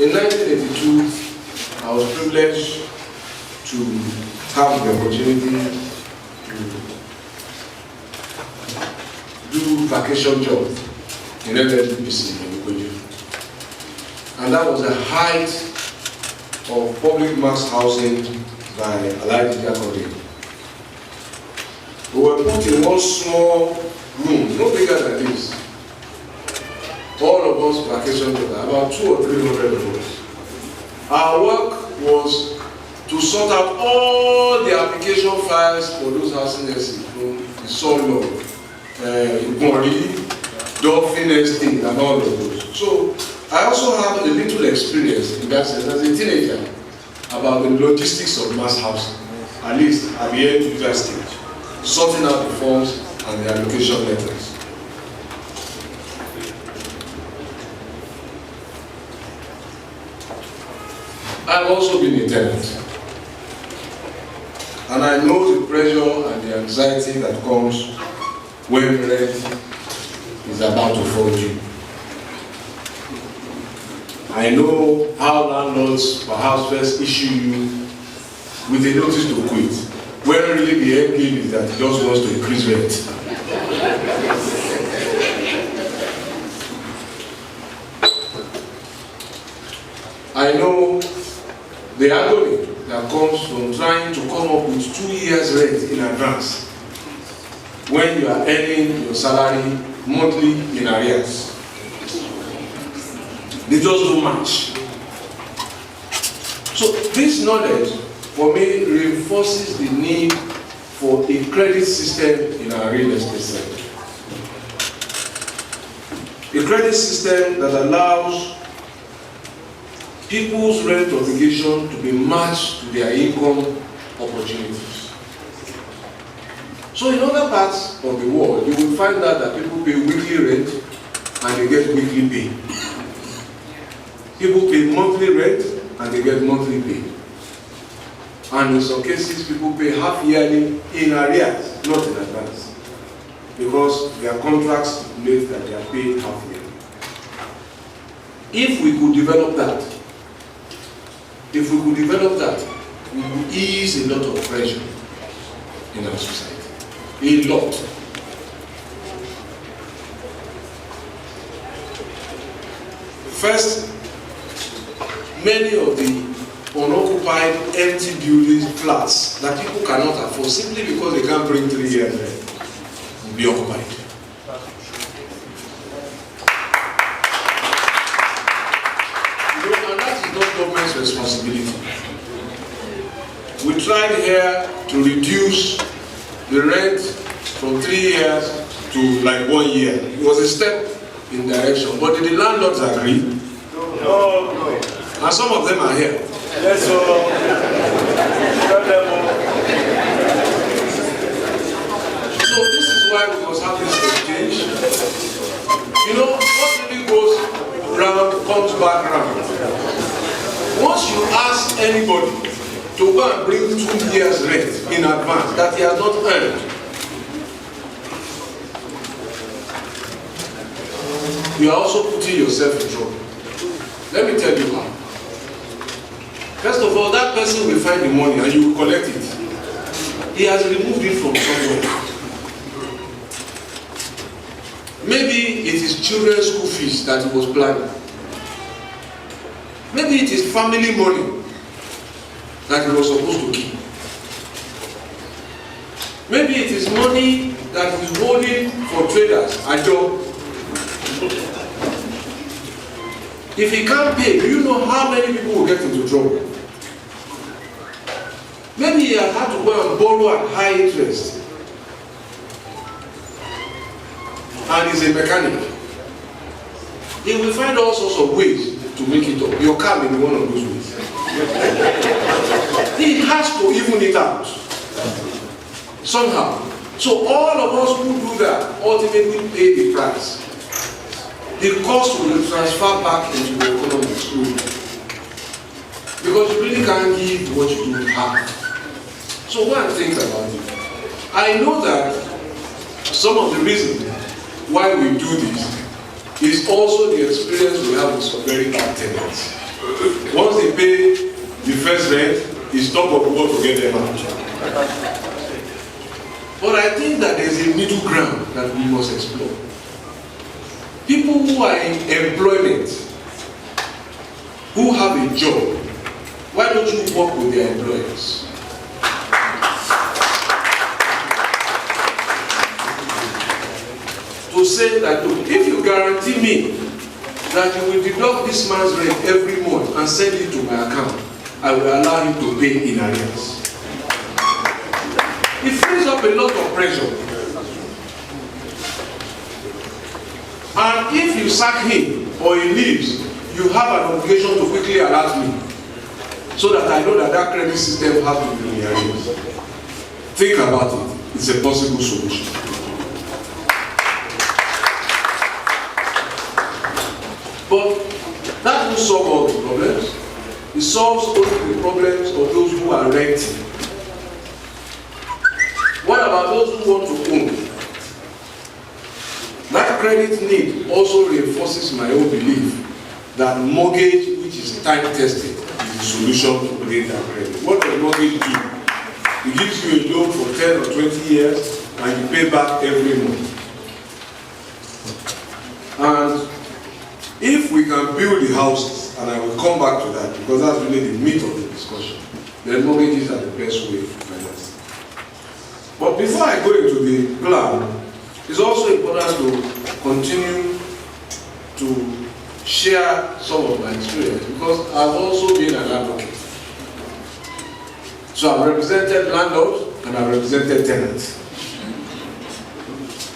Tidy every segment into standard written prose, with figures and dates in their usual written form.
In 1982, I was privileged to have the opportunity to do vacation job in LLPC in Ikoji. And that was the height of public mass housing by Allied Diakori. We were put in one small room, no bigger than this. All of us vacation together, about 200 or 300 of us. Our work was to sort out all the application files for those housing estates, the Solo, Igbonri, Dolphin Estate, and all of those. So I also have a little experience in that sense as a teenager about the logistics of mass housing, at least at the end user stage, sorting out the forms and the allocation letters. I've also been a tenant, and I know the pressure and the anxiety that comes when rent is about to fall due. I know how landlords perhaps first issue you with a notice to quit, when really the end game is that he just wants to increase rent. I know the agony that comes from trying to come up with 2 years rent in advance when you are earning your salary monthly in arrears. They just don't match. So this knowledge for me reinforces the need for a credit system in our real estate sector. A credit system that allows people's rent obligation to be matched to their income opportunities. So in other parts of the world, you will find out that people pay weekly rent and they get weekly pay. People pay monthly rent and they get monthly pay. And in some cases, people pay half yearly in arrears, not in advance, because their contracts stipulate that they are paid half yearly. If we could develop that, we will ease a lot of pressure in our society. A lot. First, many of the unoccupied, empty buildings, flats that people cannot afford simply because they can't bring 3 years rent will be occupied. And that is not government's responsibility. We tried here to reduce the rent from 3 years to like 1 year. It was a step in direction, but did the landlords agree? No. And some of them are here. Yes, sir. So this is why we must have this exchange. You know, what really goes round comes back round. Once you ask anybody to go and bring 2 years rent in advance that he has not earned, you are also putting yourself in trouble. Let me tell you how. First of all, that person will find the money and you will collect it. He has removed it from somewhere. Maybe it is children's school fees that he was planning. Maybe it is family money that he was supposed to keep. Maybe it is money that he's holding for traders at job. If he can't pay, do you know how many people will get into trouble? Maybe he has had to go and borrow at high interest. And he's a mechanic. He will find all sorts of ways to make it up. Your car may be one of those ways. He has to even it out. Somehow. So all of us who do that ultimately pay the price. The cost will transfer back into the economy slowly. Because you really can't give what you don't have. So go and think about it. I know that some of the reasons why we do this is also the experience we have with some very bad tenants. first rent is top of the world to get them out. But I think that there's a middle ground that we must explore. People who are in employment, who have a job, why don't you work with their employers? To say that, look, if you guarantee me that you will deduct this man's rent every month and send it to my account, I will allow him to pay in arrears. It frees up a lot of pressure. And if you sack him or he leaves, you have an obligation to quickly alert me so that I know that that credit system has to be in arrears. Think about it. It's a possible solution. But that will solve all the problems. It solves only the problems of those who are renting. What about those who want to own? That credit need also reinforces my own belief that mortgage, which is time-tested, is the solution to create that credit. What does mortgage do? It gives you a loan for 10 or 20 years and you pay back every month. And if we can build the houses, and I will come back to that because that's really the meat of the discussion, then mortgages are the best way to finance. But before I go into the plan, it's also important to continue to share some of my experience because I've also been an advocate. So I've represented landlords and I've represented tenants.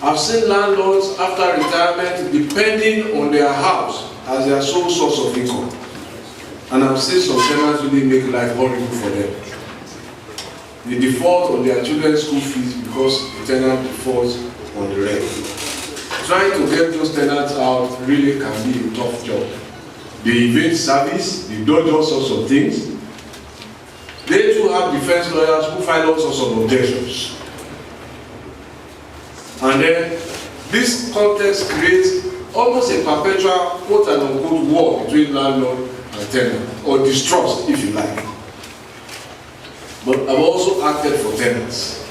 I've seen landlords after retirement depending on their house as their sole source of income. And I've seen some tenants really make life horrible for them. They default on their children's school fees because the tenant defaults on the rent. Trying to get those tenants out really can be a tough job. They evade service, they dodge all sorts of things. They too have defense lawyers who file all sorts of objections. And then this context creates almost a perpetual quote and unquote war between landlord and tenant, or distrust if you like. But I've also acted for tenants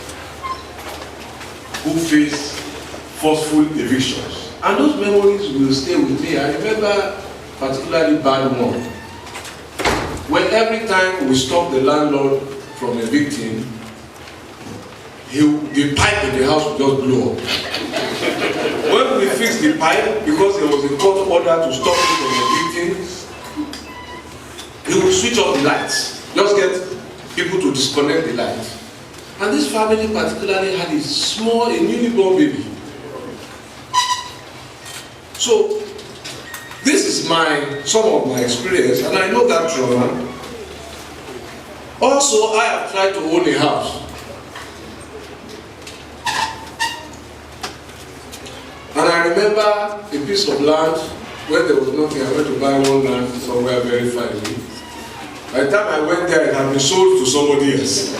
who face forceful evictions. And those memories will stay with me. I remember particularly bad one, when every time we stop the landlord from evicting, the pipe in the house would just blow up. When we fixed the pipe, because there was a court order to stop him from evicting, he would switch off the lights. Just get people to disconnect the light. And this family particularly had a newborn baby. So this is some of my experience, and I know that trauma. Also, I have tried to own a house. And I remember a piece of land where there was nothing. I went to buy one land somewhere very far away. By the time I went there, it had been sold to somebody else.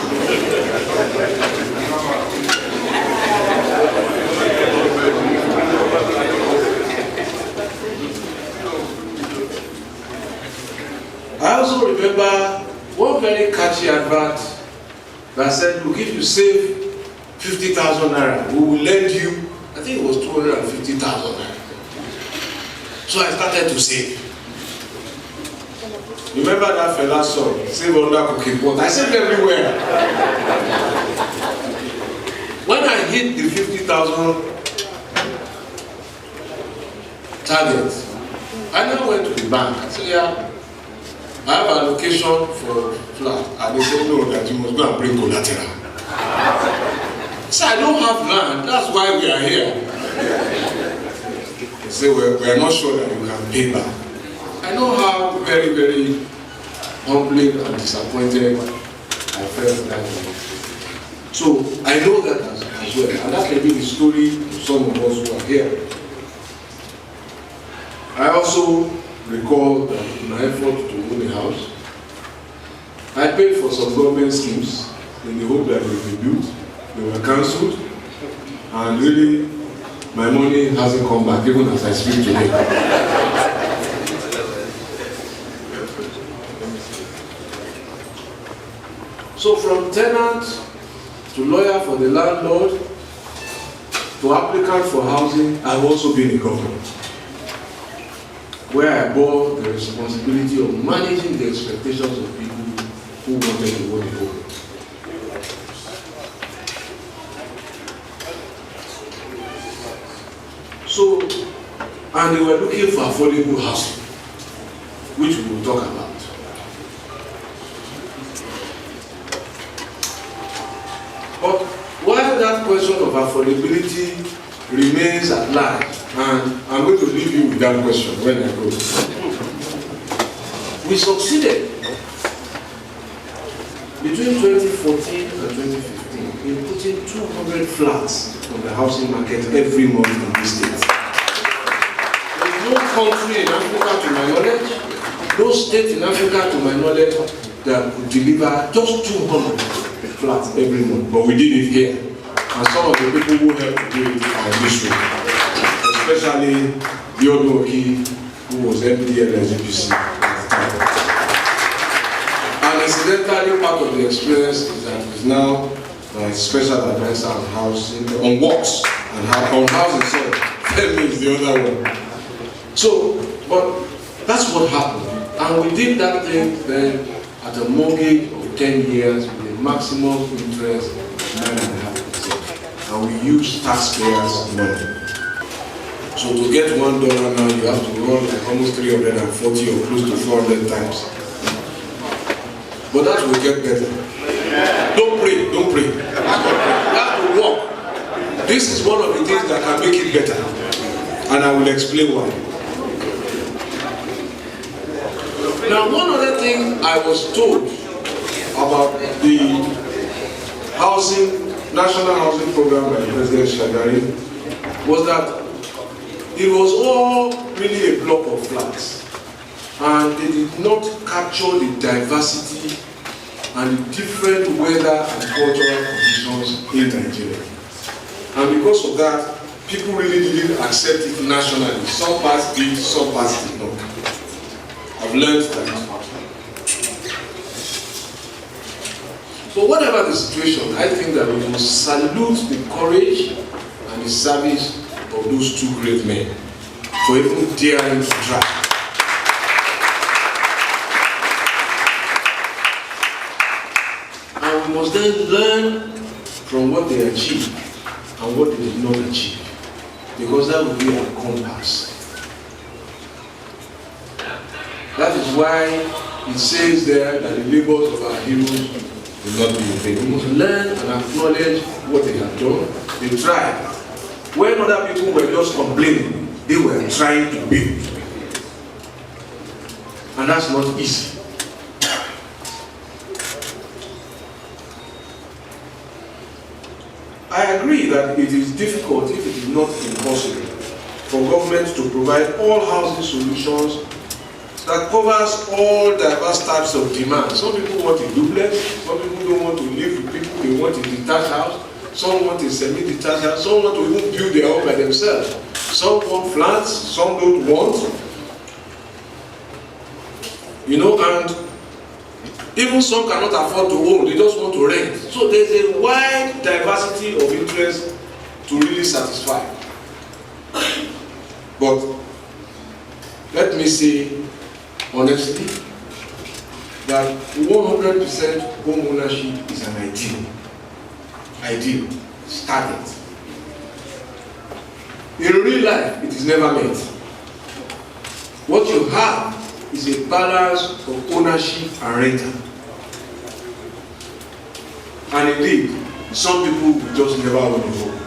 I also remember one very catchy advert that said, look, if you save 50,000 naira, we will lend you, I think it was 250,000 naira. So I started to save. Remember that fella song, save under cooking pot? I saved everywhere. When I hit the 50,000 target, I now went to the bank. I said, yeah, I have an allocation for flat. And they said, no, that you must go and bring collateral. So I don't have land, that's why we are here. They say, well, we are not sure that you can pay back. I know how very, very humbling and disappointed I felt that day. So I know that as well, and that can be the story of some of us who are here. I also recall that in my effort to own a house, I paid for some government schemes in the hope that they would be built. They were cancelled, and really, my money hasn't come back, even as I speak today. So from tenant to lawyer for the landlord to applicant for housing, I've also been a governor, where I bore the responsibility of managing the expectations of people who wanted to own a home. So, and they were looking for affordable housing, which we will talk about. But while that question of affordability remains at large, and I'm going to leave you with that question when I go, we succeeded between 2014 and 2015 in putting 200 flats on the housing market every month in this state. There is no country in Africa, to my knowledge, no state in Africa, to my knowledge, that could deliver just 200 flats every month. But we did it here. And some of the people who helped to do it are in this room. Especially Biodun Oki, who was MD at SGPC at the time. And incidentally, part of the experience is that he's now my special advisor on housing, on works, and on housing, sorry. Femi is the other one. So, but that's what happened. And we did that thing then at a mortgage of 10 years with a maximum interest of 9.5%. And we use taxpayers' money. So to get $1 now, you have to run like almost 340 or close to 400 times. But that will get better. Don't pray. You have to work. This is one of the things that can make it better. And I will explain why. Now, one other thing I was told about the National Housing Program by President Shagari was that it was all really a block of flats, and they did not capture the diversity and the different weather and cultural conditions in Nigeria. And because of that, people really didn't accept it nationally. Some parts did, some parts did not. I've learned that. So whatever the situation, I think that we must salute the courage and the service of those two great men for even daring to try. And we must then learn from what they achieved and what they did not achieve, because that will be our compass. That is why it says there that the labors of our heroes will not be in vain. We must learn and acknowledge what they have done. They tried. When other people were just complaining, they were trying to build. And that's not easy. I agree that it is difficult, if it is not impossible, for government to provide all housing solutions that covers all diverse types of demand. Some people want a duplex, some people don't want to live with people, they want a detached house, some want a semi-detached house, some want to even build their home by themselves. Some want flats, some don't want. You know, and even some cannot afford to own, they just want to rent. So there's a wide diversity of interest to really satisfy. But let me say honestly that 100% home ownership is an ideal target. In real life, it is never met. What you have is a balance of ownership and rental. And indeed, some people will just never own a home.